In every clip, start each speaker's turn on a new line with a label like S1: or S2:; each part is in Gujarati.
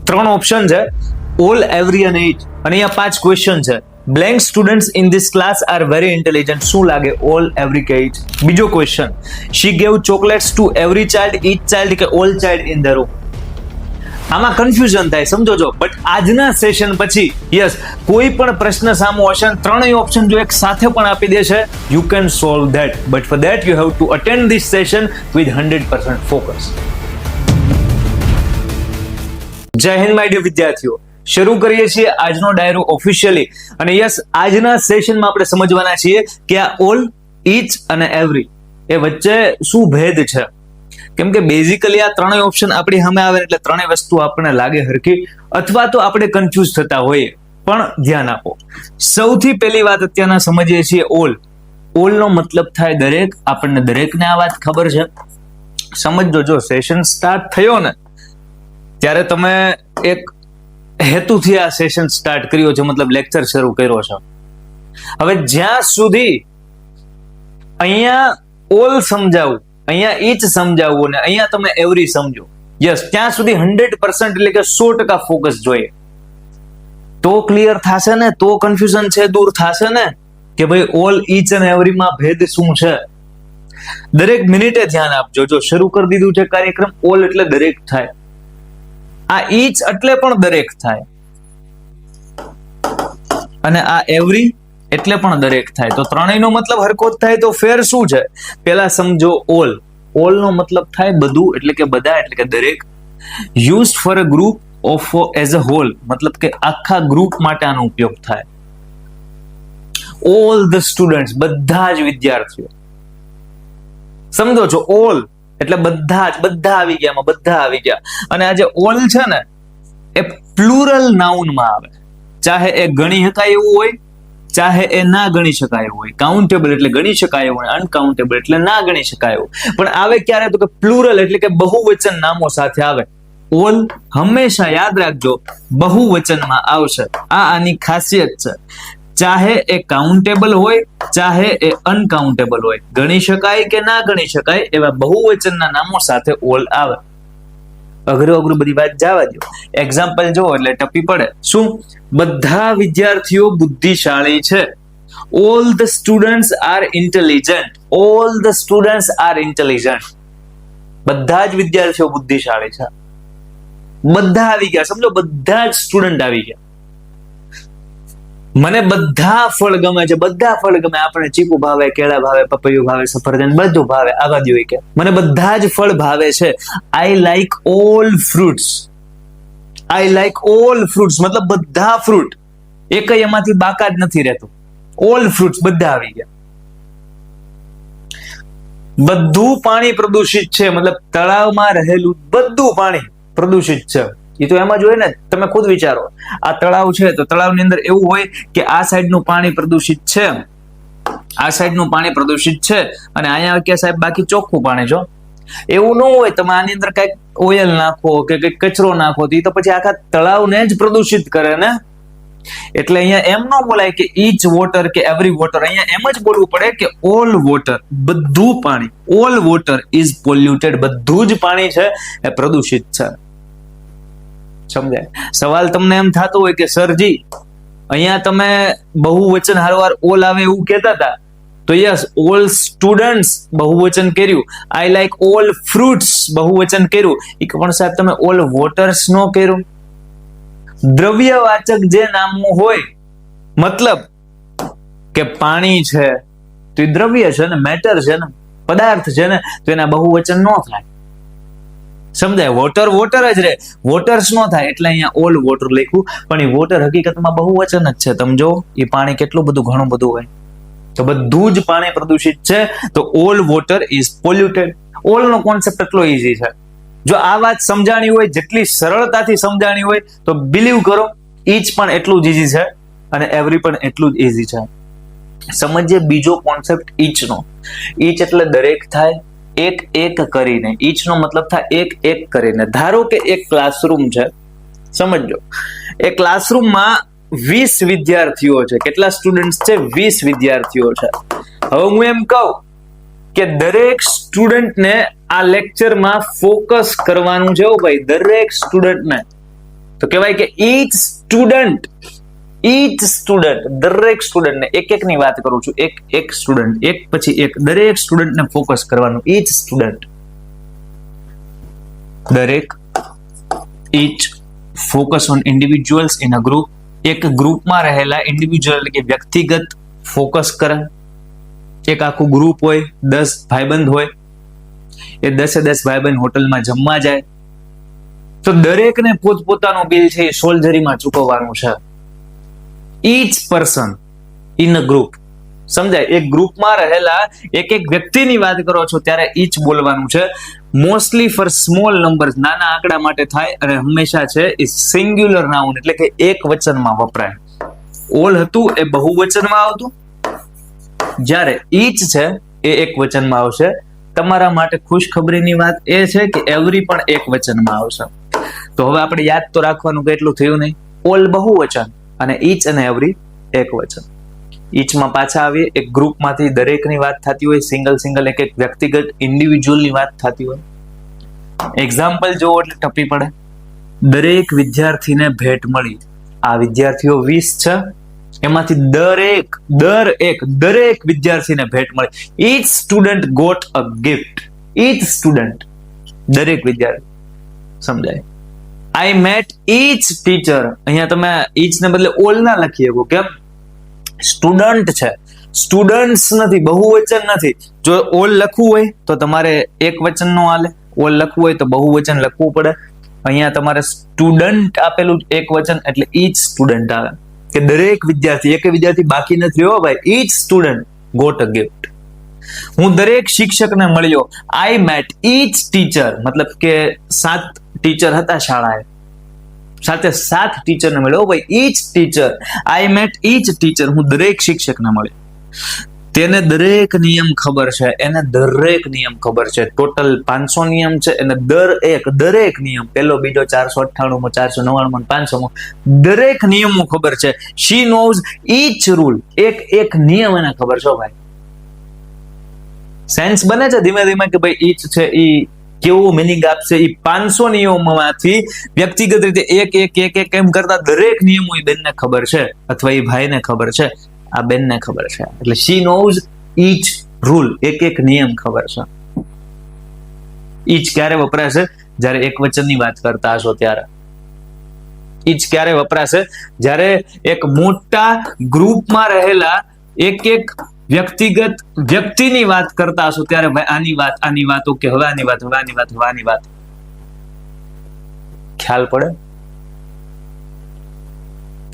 S1: ત્રણ ઓપ્શન છે, ઓલ, એવરી અને ઈચ. અને અહીંયા 5 ક્વેશ્ચન છે. Blank students in this class are very intelligent. શું લાગે, ઓલ, એવરી કે ઈચ? બીજો question, she gave chocolates to every child, each child કે all child in the room. આમાં કન્ફ્યુઝન થાય, સમજો છો. બટ આજના સેશન પછી યસ, કોઈ પણ પ્રશ્ન સામો હશે, ત્રણેય ઓપ્શન જો એક સાથે પણ આપી દેશે, you can solve that. But for that you have to attend this session with 100% focus. જય હિન્દ માય ડિયર વિદ્યાર્થીઓ. શરૂ કરીએ છીએ આજનો ડાયરો ઓફિશિયલી. અને યસ, આજના સેશનમાં આપણે સમજવાના છીએ કે આ ઓલ, ઈચ અને એવરી એ વચ્ચે શું ભેદ છે. કેમ કે બેઝિકલી આ ત્રણેય ઓપ્શન આપણી સામે આવે એટલે ત્રણેય વસ્તુ આપણને લાગે હરખી, અથવા તો આપણે કન્ફ્યુઝ થતા હોઈએ. પણ ધ્યાન આપો, સૌથી પહેલી વાત અત્યારના સમજીએ છીએ ઓલ. ઓલ નો મતલબ થાય દરેક. આપણને દરેકને આ વાત ખબર છે. સમજો, જો સેશન સ્ટાર્ટ થયો ને ત્યારે તમે એક હેતુથી આ સેશન સ્ટાર્ટ કર્યો છે, મતલબ લેક્ચર શરૂ કર્યો છે. હવે જ્યાં સુધી અહીંયા ઓલ સમજાવું, અહીંયા ઈચ સમજાવવું ને અહીંયા તમે એવરી સમજો, યસ, ત્યાં સુધી 100% એટલે કે 100% ફોકસ જોઈએ. તો ક્લિયર થશે ને, તો કન્ફ્યુઝન છે દૂર થશે ને કે ભાઈ ઓલ, ઈચ અને એવરીમાં ભેદ શું છે. દરેક મિનિટે ધ્યાન આપજો. જો શરૂ કરી દીધું છે કાર્યક્રમ, ઓલ એટલે દરેક થાય, આ ઈચ એટલે પણ દરેક થાય, અને આ એવરી એટલે પણ દરેક થાય. તો ત્રણેયનો મતલબ હરખો જ થાય. તો ફેર શું છે, પેલા સમજો ઓલ. ઓલ નો મતલબ થાય બધું, એટલે કે બધા, એટલે કે દરેક. Used for a group of as a whole, મતલબ કે આખા ગ્રુપ માટે આનો ઉપયોગ થાય. ઓલ ધ સ્ટુડન્ટ્સ, બધા જ વિદ્યાર્થીઓ. સમજો છો, ઓલ એટલે બધા જ, બધા આવી ગયા, બધા આવી ગયા. અને આ જે ઓલ છે ને એ પ્લુરલ નાઉનમાં આવે. ચાહે એ ગણી શકાય એવું હોય, ચાહે એ ના ગણી શકાય એવું હોય. કાઉન્ટેબલ એટલે ગણી શકાય એવું, અનકાઉન્ટેબલ એટલે ના ગણી શકાય એવું. પણ આવે ક્યારે, તો કે પ્લુરલ એટલે કે બહુવચન નામો સાથે આવે. ઓલ હંમેશા યાદ રાખજો બહુવચનમાં આવશે. આ આની ખાસિયત છે. ચાહે એ કાઉન્ટેબલ હોય, ચાહે એ અનકાઉન્ટેબલ હોય, ગણી શકાય કે ના ગણી શકાય એવા બહુવચનના નામો સાથે ઓલ આવે. અઘરું બધી વાત જવા દો. એક્ઝામ્પલ જો એટલે ટપી પડે. શું? બધા વિદ્યાર્થીઓ બુદ્ધિશાળી છે. All the students are intelligent. All the students are intelligent. બધા જ વિદ્યાર્થીઓ બુદ્ધિશાળી છે. બધા આવી ગયા, સમજો, બધા જ સ્ટુડન્ટ આવી ગયા. મને બધા ફળ ગમે છે, બધા ફળ ગમે. આપણે ચીકુ ભાવે, કેળા ભાવે, પપૈયું ભાવે, સફરજન બધું ભાવે. આવા દો કે મને બધા જ ફળ ભાવે છે. I like all fruits. I like all fruits મતલબ બધા ફ્રૂટ, એક એમાંથી બાકાત નથી રહેતું. ઓલ ફ્રૂટ્સ બધા આવી ગયા. બધું પાણી પ્રદૂષિત છે, મતલબ તળાવમાં રહેલું બધું પાણી પ્રદૂષિત છે. એ તો એમાં જ હોય ને. તમે ખુદ વિચારો, આ તળાવ છે તો તળાવની અંદર એવું હોય કે આ સાઈડનું પાણી પ્રદૂષિત છે, આ સાઈડનું પાણી પ્રદૂષિત છે, અને અહીંયા કે સાહેબ બાકી ચોખ્ખું પાણી છો. એવું ન હોય. તમે આની અંદર કઈક ઓઇલ નાખો કે કઈક કચરો નાખો તો પછી આખા તળાવને જ પ્રદૂષિત કરે ને. એટલે અહીંયા એમ ન બોલાય કે ઈચ વોટર કે એવરી વોટર. અહીંયા એમ જ બોલવું પડે કે ઓલ વોટર, બધું પાણી. All water is polluted. બધું જ પાણી છે એ પ્રદૂષિત છે. સમજાય? સવાલ તમને એમ થતો હોય કે સરજી અહીંયા તમે બહુવચન હારવાર ઓલ આવે એવું કહેતા હતા, તો યસ, ઓલ સ્ટુડન્ટ્સ બહુવચન કર્યું. આઈ લાઈક ઓલ ફ્રૂટ્સ બહુવચન કર્યું. એ પણ સાહેબ તમે ઓલ વોટર્સ નો કર્યું. દ્રવ્યવાચક જે નામો હોય, મતલબ કે પાણી છે તો એ દ્રવ્ય છે ને, મેટર છે ને, પદાર્થ છે ને, તો એના બહુવચન ન થાય. સમજાય? વોટર વોટર જ રહે, વોટર્સ નો થાય. એટલે અહીંયા ઓલ વોટર લખ્યું. પણ એ વોટર હકીકતમાં બહુવચન જ છે. તમે જો એ પાણી કેટલું બધું, ઘણું બધું હોય. તો બધું જ પાણી પ્રદૂષિત છે. તો all water is polluted. All know concept એટલો ઈઝી છે. જો આ વાત સમજાણી હોય, જેટલી સરળતાથી સમજાણી હોય, તો બિલીવ કરો ઈચ પણ એટલું જ ઈઝી છે અને એવરી પણ એટલું જ ઈઝી છે. સમજીએ બીજો કોન્સેપ્ટ ઈચ નો. ઈચ એટલે દરેક થાય, એક એક કરીને. ઈચ નો મતલબ થાય એક એક કરીને. ધારો કે એક ક્લાસરૂમ છે, સમજો. એ ક્લાસરૂમમાં 20 વિદ્યાર્થીઓ છે. કેટલા સ્ટુડન્ટ છે? 20 વિદ્યાર્થીઓ છે. હવે હું એમ કહું કે દરેક સ્ટુડન્ટને આ લેક્ચરમાં ફોકસ કરવાનું છે. ભાઈ, દરેક સ્ટુડન્ટને તો કહેવાય કે ઈચ સ્ટુડન્ટ, દરેક સ્ટુડન્ટને એક ની વાત કરું છું, એક સ્ટુડન્ટ, એક પછી એક, દરેક સ્ટુડન્ટને ફોકસ કરવાનું. ઈચ સ્ટુડન્ટ, દરેક, each, focus on individuals in a group, એક ગ્રુપમાં રહેલા ઇન્ડિવિજ્યુઅલ એટલે કે વ્યક્તિગત ફોકસ કરે. એક આખું ગ્રુપ હોય, 10 ભાઈબંધ હોય, એ 10 ભાઈબંધ હોટલમાં જમવા જાય, તો દરેકને પોતપોતાનું બિલ છે એ સોલ્જરીમાં ચૂકવવાનું છે. Each person in a group, સમજાય? એક ગ્રુપમાં રહેલા એક વ્યક્તિની વાત કરો છો ત્યારે ઈચ બોલવાનું છે. મોસ્ટલી ફોર સ્મોલ નંબર્સ, નાના આંકડા માટે થાય, અને હંમેશા છે એ સિંગ્યુલર નાઉન એટલે કે એક વચનમાં વપરાય. ઓલ હતું એ બહુવચનમાં આવતું, જ્યારે ઈચ છે એ એક વચનમાં આવશે. તમારા માટે ખુશખબરીની વાત એ છે કે એવરી પણ એક વચનમાં આવશે. તો હવે આપણે યાદ તો રાખવાનું કે એટલું થયું નહીં. ઓલ બહુવચન અને ઈચ અને એવરી એક વચન. ઈચમાં પાછા આવીએ, એક ગ્રુપમાંથી દરેકની વાત થતી હોય, સિંગલ એક વ્યક્તિગત ઇન્ડિવિજ્યુઅલની વાત થતી હોય. એક્ઝામ્પલ જોવો એટલે ટપી પડે. દરેક વિદ્યાર્થીને ભેટ મળી. આ વિદ્યાર્થીઓ 20 છે, એમાંથી દરેક વિદ્યાર્થીને ભેટ મળી. Each student got a gift. Each student, દરેક વિદ્યાર્થી, સમજાય? I met each teacher. અહીંયા તમે ઈચ ને બદલે ઓલ ના લખી શકો. કેમ? સ્ટુડન્ટ છે, સ્ટુડન્ટ્સ નથી, બહુવચન નથી. જો ઓલ લખવું હોય તો તમારે એક વચન નો હાલે, ઓલ લખવું હોય તો બહુવચન લખવું પડે. અહીંયા તમારે સ્ટુડન્ટ આપેલું એક વચન એટલે ઈચ સ્ટુડન્ટ આવે, કે દરેક વિદ્યાર્થી, એક વિદ્યાર્થી બાકી નથી રહ્યો ભાઈ. Each student got a gift. હું દરેક શિક્ષકને મળ્યો. આઈ મેટ ઈચ ટીચર, મતલબ કે 7 ટીચર હતા શાળાએ, સાથે 7 ટીચરને મળ્યો ભાઈ. Each teacher, I met each teacher, હું દરેક શિક્ષકને મળ્યો. તેને દરેક નિયમ ખબર છે, એને દરેક નિયમ ખબર છે. ટોટલ 500 નિયમ છે, એને દરેક નિયમ, પહેલો, બીજો, 498, 499, 500, દરેક નિયમો ખબર છે. શી નોઝ ઈચ રૂલ, એક નિયમ એને ખબર છે ભાઈ. સેન્સ બને છે ધીમે ધીમે કે ભાઈ ઈચ છે ઈ કેવું મિનિંગ આપશે. ઈ 500 નિયમોમાંથી વ્યક્તિગત રીતે એક એમ કરતા દરેક નિયમો એ બેનને ખબર છે, અથવા એ ભાઈને ખબર છે, આ બેનને ખબર છે. એટલે શી નોઝ ઈચ રૂલ, એક નિયમ ખબર છે. ઈચ ક્યારે વપરાશે? જ્યારે એક વચનની વાત કરતા હશો ત્યારે. ઈચ ક્યારે વપરાશે? જ્યારે એક મોટા ગ્રુપમાં રહેલા એક વ્યક્તિગત વ્યક્તિની વાત કરતા હશો ત્યારે ભાઈ આની વાત, ઓકે, હવે આની વાત. ખ્યાલ પડે?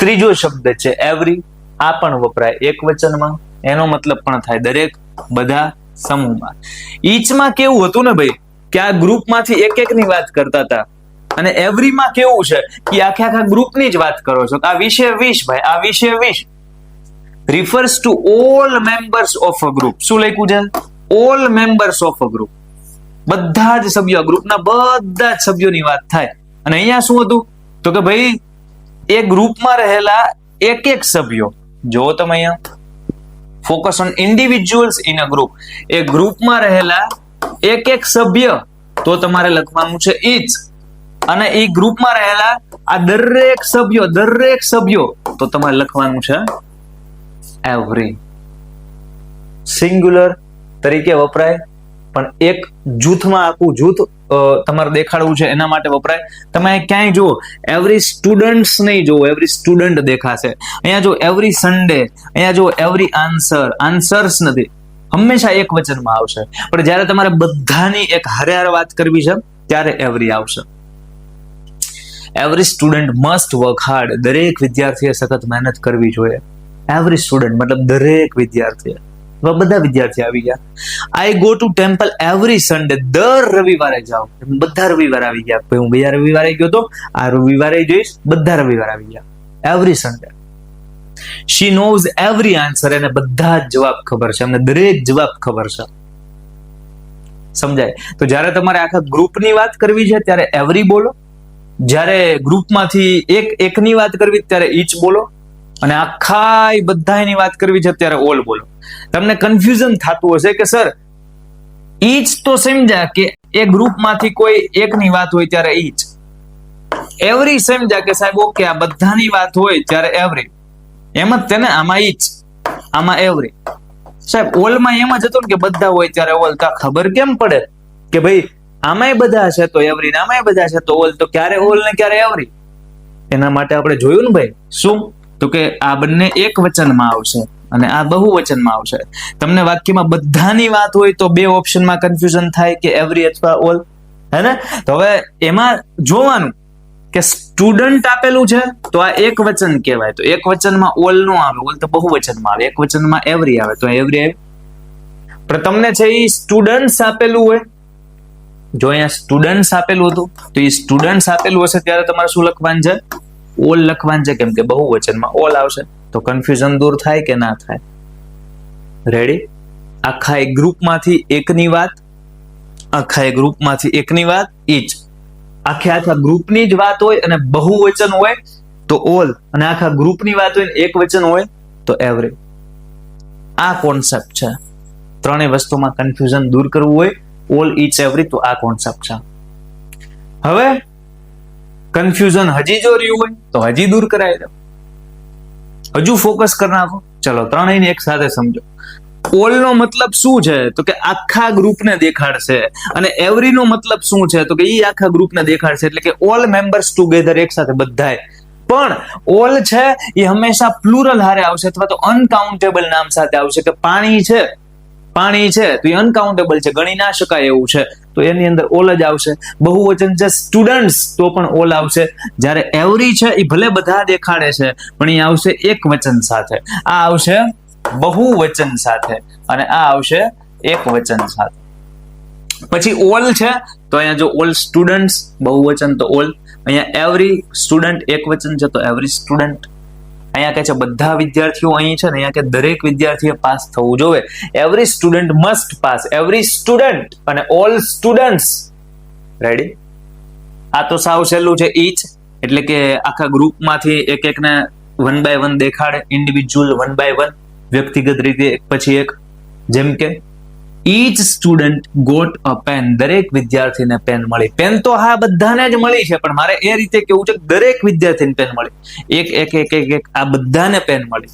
S1: ત્રીજો શબ્દ છે એવરી. આ પણ વપરાય એક વચનમાં, એનો મતલબ પણ થાય દરેક, બધા, સમૂહમાં. ઈચમાં કેવું હતું ને ભાઈ કે આ ગ્રુપમાંથી એક ની વાત કરતા હતા, અને એવરીમાં કેવું છે કે આખા ગ્રુપની જ વાત કરો છો. આ વિશે 20 ભાઈ, આ વિશે 20 refers to all members of a group. શું લખ્યું છે? all members of a group. બધા જ સભ્યો, ગ્રુપના બધા જ સભ્યોની વાત થાય. અને અહીંયા શું હતું તો કે ભાઈ એ ગ્રુપમાં રહેલા એક સભ્યો, જો તમે અહીંયા focus on individuals in a group, એ ગ્રુપમાં રહેલા એક સભ્ય, તો તમારે લખવાનું છે ઈચ. અને એ ગ્રુપમાં રહેલા આ દરેક સભ્યો, તો તમારે લખવાનું છે એવરી. સિંગ્યુલર તરીકે વપરાય, પણ એક જૂથમાં આખું જૂથ તમારે દેખાડવું છે એના માટે વપરાય. તમે ક્યાંય જુઓ એવરી સ્ટુડન્ટ્સ નહીં જોવો, એવરી સ્ટુડન્ટ દેખાશે. અહીંયા જો એવરી સન્ડે, અહીંયા જો એવરી આન્સર્સ નથી, હંમેશા એક વચનમાં આવશે. પણ જ્યારે તમારે બધાની એક હારે વાત કરવી છે ત્યારે એવરી આવશે. Every student must work hard. દરેક વિદ્યાર્થીએ સખત મહેનત કરવી જોઈએ. એવરી સ્ટુડન્ટ મતલબ દરેક વિદ્યાર્થી, બધા વિદ્યાર્થી આવી ગયા. I go to temple every Sunday. દર રવિવારે જાઓ. બધા રવિવાર આવી ગયા. હું ગયા રવિવારે ગયો તો આ રવિવારે જઈશ, બધા રવિવાર આવી ગયા. Every Sunday. She knows every answer. એને બધા જ જવાબ ખબર છે, એમને દરેક જવાબ ખબર છે. સમજાય? તો જ્યારે તમારે આખા ગ્રુપની વાત કરવી છે ત્યારે એવરી બોલો. જ્યારે ગ્રુપમાંથી એકની વાત કરવી ત્યારે ઈચ બોલો. અને આખા બધાની વાત કરવી છે ત્યારે ઓલ બોલો. તમને કન્ફ્યુઝન થતું હશે કે સર ઈચ તો સમજ્યા કે એ ગ્રુપમાંથી કોઈ એકની વાત હોય ત્યારે ઈચ, એવરી સમજ્યા કે સાહેબ ઓકે આ બધાની વાત હોય ત્યારે એવરી, એમ જ તેને આમાં ઈચ, આમાં એવરી. સાહેબ ઓલમાં એમ જ હતું ને કે બધા હોય ત્યારે ઓલ, તો ખબર કેમ પડે કે ભાઈ આમાંય બધા છે તો એવરી, આમાંય બધા છે તો ઓલ, તો ક્યારે ઓલ ને ક્યારે એવરી? એના માટે આપણે જોયું ને ભાઈ શું, તો કે આ બંને એક વચનમાં આવશે અને આ બહુવચનમાં આવશે. તમને વાક્યમાં બધાની વાત હોય તો બે ઓપ્શનમાં કન્ફ્યુઝન થાય કે એવરી અથવા ઓલ, હે ને? તો હવે એમાં જોવાનું કે સ્ટુડન્ટ આપેલું છે તો આ એક વચન કહેવાય, તો એક વચનમાં ઓલ નો આવે, ઓલ તો બહુવચનમાં આવે, એક વચનમાં એવરી આવે તો એવરી આવે. પણ તમને છે એ સ્ટુડન્ટ્સ આપેલું હોય, જો અહીંયા સ્ટુડન્ટ્સ આપેલું હતું તો એ સ્ટુડન્ટ્સ આપેલું હશે ત્યારે તમારે શું લખવાનું છે? ઓલ લખવાનું છે, કેમ કે બહુવચનમાં ઓલ આવશે. તો કન્ફ્યુઝન દૂર થાય કે ના થાય? રેડી? આખા એક ગ્રુપમાંથી એકની વાત, આખા એક ગ્રુપમાંથી એકની વાત ઈચ, આખા ગ્રુપની જ વાત હોય અને બહુવચન હોય તો ઓલ, અને આખા ગ્રુપની વાત હોય એક વચન હોય તો એવરી. આ કોન્સેપ્ટ છે. ત્રણેય વસ્તુમાં કન્ફ્યુઝન દૂર કરવું હોય, ઓલ, ઈચ, એવરી, તો આ કોન્સેપ્ટ છે. હવે કન્ફ્યુઝન હજી જો રહ્યું હોય તો હજી દૂર કરાવી દો, હજુ ફોકસ કરી નાખો. ચલો ત્રણેયને એક સાથે સમજો. ઓલ નો મતલબ શું છે? તો કે આખા ગ્રુપને દેખાડશે. અને એવરી નો મતલબ શું છે? તો કે એ આખા ગ્રુપને દેખાડશે, એટલે કે ઓલ મેમ્બર્સ ટુગેધર, એક સાથે બધાય. પણ ઓલ છે એ હંમેશા પ્લુરલ હારે આવશે અથવા તો અનકાઉન્ટેબલ નામ સાથે આવશે, કે પાણી છે, પાણી છે તો એ અનકાઉન્ટેબલ છે, ગણી ના શકાય એવું છે, તો એની અંદર ઓલ જ આવશે. બહુવચન છે સ્ટુડન્ટ્સ તો પણ ઓલ આવશે. જ્યારે એવરી છે એ ભલે બધા દેખાડે છે પણ એ આવશે એક વચન સાથે, આ આવશે બહુવચન સાથે અને આ આવશે એક વચન સાથે. પછી ઓલ છે તો અહીંયા જો ઓલ સ્ટુડન્ટ્સ બહુવચન તો ઓલ, અહીંયા એવરી સ્ટુડન્ટ એક વચન છે તો એવરી સ્ટુડન્ટ. અહીંયા કહે છે બધા વિદ્યાર્થીઓ અહીં છે ને, અહીંયા કે દરેક વિદ્યાર્થીએ પાસ થવું જોઈએ. Every student must pass, every student અને ઓલ સ્ટુડન્ટ્સ. રેડી? આ તો સાવ સહેલું છે, ઈચ એટલે કે આખા ગ્રુપમાંથી એક એકને વન બાય વન દેખાડે, ઇન્ડિવિજ્યુઅલ વન બાય વન, વ્યક્તિગત રીતે એક પછી એક. જેમ કે each student got a pen, દરેક વિદ્યાર્થીને પેન મળી. પેન તો હા બધાને જ મળી છે, પણ મારે એ રીતે કેવું છે દરેક વિદ્યાર્થીને પેન મળી, એક એક એક એક એક આ બધાને પેન મળી.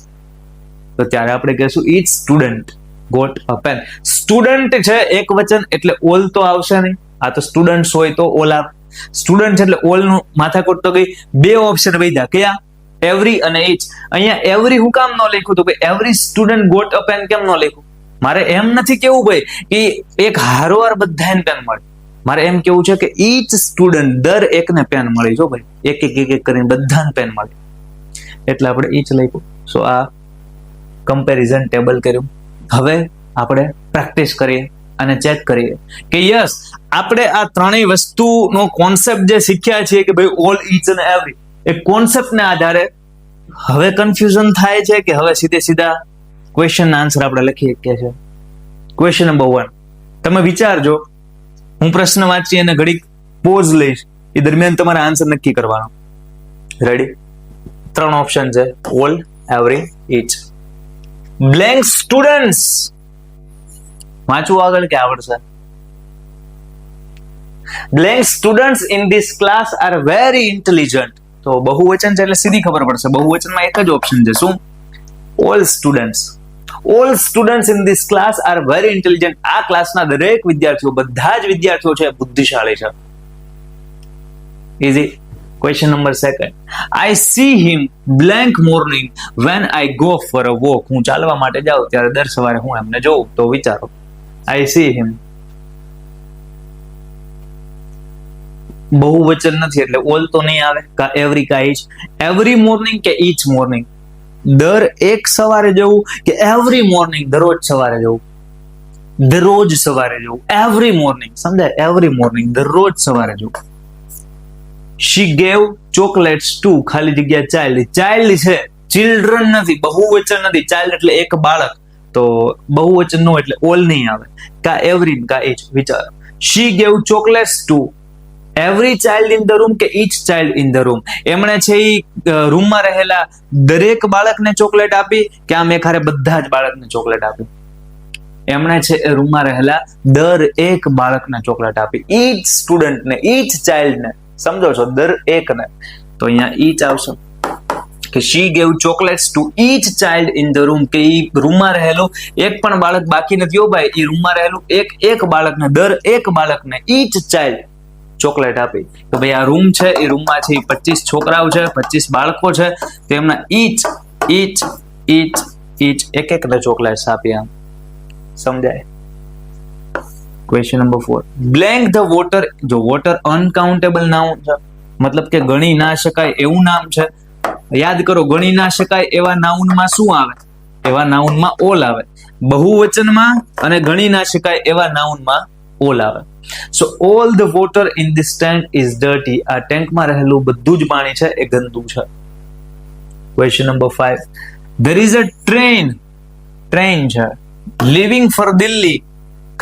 S1: તો ત્યારે આપણે કહીશું each student got a pen. Student છે એક વચન એટલે ઓલ તો આવશે નહીં, આ તો સ્ટુડન્ટ્સ હોય તો ઓલ આવે. સ્ટુડન્ટ એટલે ઓલ નું માથાકોટ તો ગઈ. બે ઓપ્શન વધ્યા, કયા? એવરી અને ઈચ. અહીંયા એવરી હું કામ ન લખ્યું? તો કે every student got a pen કેમ ન લખ્યું? મારે એમ નથી કેવું ભાઈ કે એક હારોવાર બધાને પેન મળે, મારે એમ કેવું છે કે ઈચ સ્ટુડન્ટ દર એકને પેન મળી. જો ભાઈ એક એક એક એક કરીને બધાને પેન મળે, એટલે આપણે ઈચ લખ્યું. સો આ કમ્પેરિઝન ટેબલ કર્યું. હવે આપણે પ્રેક્ટિસ કરીએ અને ચેક કરીએ કે યસ આપણે આ ત્રણેય વસ્તુનો કોન્સેપ્ટ જે શીખ્યા છીએ કે ભાઈ ઓલ, ઈચ અને એવરી, એ કોન્સેપ્ટને આધારે હવે કન્ફ્યુઝન થાય છે કે હવે સીધે સીધા ક્વેશ્ચન આન્સર આપણે લખી શકીએ છીએ. ક્વેશ્ચન નંબર 1, તમે વિચારજો, હું પ્રશ્ન વાંચી અને ઘડીક પોઝ લઈશ, એ દરમિયાન તમારે આન્સર નક્કી કરવાનો. રેડી? 3 ઓપ્શન છે, all, every, each. Blank students વાંચવું આગળ કે આવડશે? Blank students in this class are very intelligent. તો બહુવચન છે એટલે સીધી ખબર પડશે, બહુવચનમાં એક જ ઓપ્શન છે, શું? All students. All students in this class are very intelligent. આ ક્લાસના દરેક વિદ્યાર્થીઓ, બધા જ વિદ્યાર્થીઓ છે બુદ્ધિશાળી છે. Easy. Question number 2, I C him blank morning when I go for a walk. હું ચાલવા માટે જાઉં ત્યારે દર સવારે હું એમને જોઉં. તો વિચારો, આઈ સી હિમ બહુવચન નથી એટલે ઓલ તો નહીં આવે, કા એવરી કા ઈચ. એવરી મોર્નિંગ કે ઈચ મોર્નિંગ, દર એક સવારે જવું કે એવરી મોર્નિંગ દરરોજ સવારે જવું? દરરોજ સવારે જવું, એવરી મોર્નિંગ. સમજાય? એવરી મોર્નિંગ દરરોજ સવારે જવું. શી ગેવ ચોકલેટ્સ ટુ ખાલી જગ્યા ચાઇલ્ડ. ચાઇલ્ડ છે, ચિલ્ડ્રન નથી, બહુવચન નથી. ચાઇલ્ડ એટલે એક બાળક, તો બહુવચન નો એટલે ઓલ નહીં આવે, કા એવરી કા ઈચ. વિચારો, she gave chocolates to every child in the room કે each child in the room. એમણે છે એ રૂમમાં રહેલા દરેક બાળકને ચોકલેટ આપી કે આમ એકારે બધા જ બાળકને ચોકલેટ આપી? એમણે છે એ રૂમમાં રહેલા દર એક બાળકને ચોકલેટ આપી. ઈચ સ્ટુડન્ટને, ઈચ ચાઇલ્ડને. સમજો છો દર એક ને, તો અહીંયા ઈચ આવશે કે she gave chocolates to each child in the room, કે ઈ રૂમમાં રહેલું એક પણ બાળક બાકી નથી હો ભાઈ, ઈ રૂમમાં રહેલું એક બાળકને, દર એક બાળકને ઈચ ચાઇલ્ડ ચોકલેટ આપી. તો ભાઈ આ રૂમ છે, એ રૂમમાં છે 25 છોકરાઓ છે, 25 બાળકો છે, તો એમના ઈચ એક ને ચોકલેટ્સ આપી. આમ સમજાય? Question number 4, blank the water. જો વોટર અનકાઉન્ટેબલ નાઉન છે, મતલબ કે ગણી ના શકાય એવું નામ છે. યાદ કરો, ગણી ના શકાય એવા નાઉનમાં શું આવે? એવા નાઉનમાં ઓલ આવે. બહુવચનમાં અને ગણી ના શકાય એવા નાઉનમાં ઓલ આવે. સો all the water in this tank is dirty. આ ટેન્કમાં રહેલું બધું જ પાણી છે એ ગંદુ છે. Question number 5, there is a train છે, લિવિંગ ફોર દિલ્હી,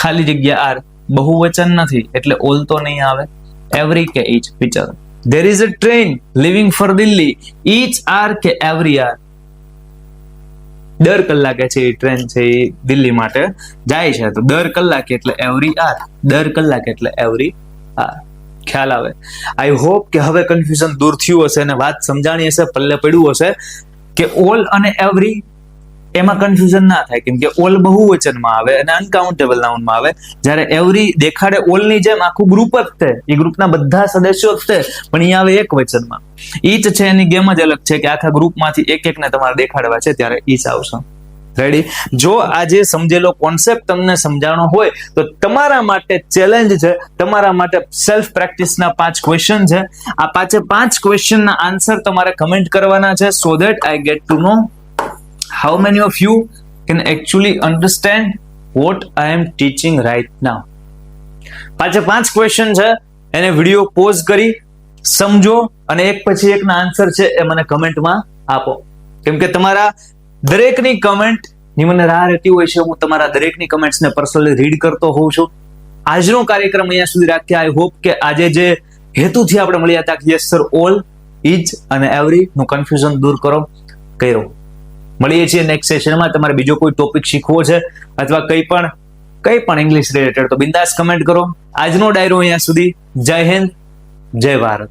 S1: ખાલી જગ્યા આર, બહુવચન નથી એટલે ઓલ તો નહીં આવે. એવરી કે ઈચ, વિચારો. There is a train leaving for Delhi. Each hour કે every hour? દર કલાકે છે એ ટ્રેન છે એ દિલ્હી માટે જાય છે, તો દર કલાકે એટલે every hour, દર કલાકે એટલે every hour. ખ્યાલ આવે? આઈ હોપ કે હવે કન્ફ્યુઝન દૂર થયું હશે અને વાત સમજાણી હશે, પલ્લે પડ્યું હશે કે ઓલ અને એવરી એમાં કન્ફ્યુઝન ના થાય, કેમ કે ઓલ બહુવચનમાં આવે અને અનકાઉન્ટેબલ નાઉનમાં આવે, જ્યારે એવરી દેખાડે ઓલની જેમ આખું ગ્રુપ જ છે, એ ગ્રુપના બધા સદસ્યો જ છે, પણ અહીંયા આવે એક વચનમાં. ઈચ છે એની ગેમ જ અલગ છે કે આખા ગ્રુપમાંથી એક ને તમારે દેખાડવા છે, ત્યારે ઈચ આવશે. રેડી? જો આજે સમજેલો કોન્સેપ્ટ તમને સમજાણો હોય તો તમારા માટે ચેલેન્જ છે, તમારા માટે સેલ્ફ પ્રેક્ટિસના 5 ક્વેશ્ચન છે. આ 5 ક્વેશ્ચનના આન્સર તમારે કમેન્ટ કરવાના છે, so that I get to know how many of you can actually understand what I am teaching right now. 5 question છે, એને વિડિયો પોઝ કરી સમજો અને એક પછી એકના આન્સર છે એ મને કમેન્ટમાં આપો, કેમ કે તમારા દરેકની કમેન્ટ ની મને રાહ રહેતી હોય છે. હું તમારા દરેકની કમેન્ટ્સને પર્સનલી રીડ કરતો હોઉં છું. આજનો કાર્યક્રમ અહીંયા સુધી રાખ્યા. આઈ હોપ કે આજે જે હેતુથી આપણે મળ્યા હતા કે યસ સર ઓલ, ઈચ અને એવરી નું કન્ફ્યુઝન દૂર કર્યો. મળીએ છીએ નેક્સ્ટ સેશનમાં. તમારે બીજો કોઈ ટોપિક શીખવો છે અથવા કંઈ પણ ઇંગ્લિશ રિલેટેડ તો બિંદાસ કમેન્ટ કરો. આજનો ડાયરો અહીંયા સુધી. જય હિન્દ, જય ભારત.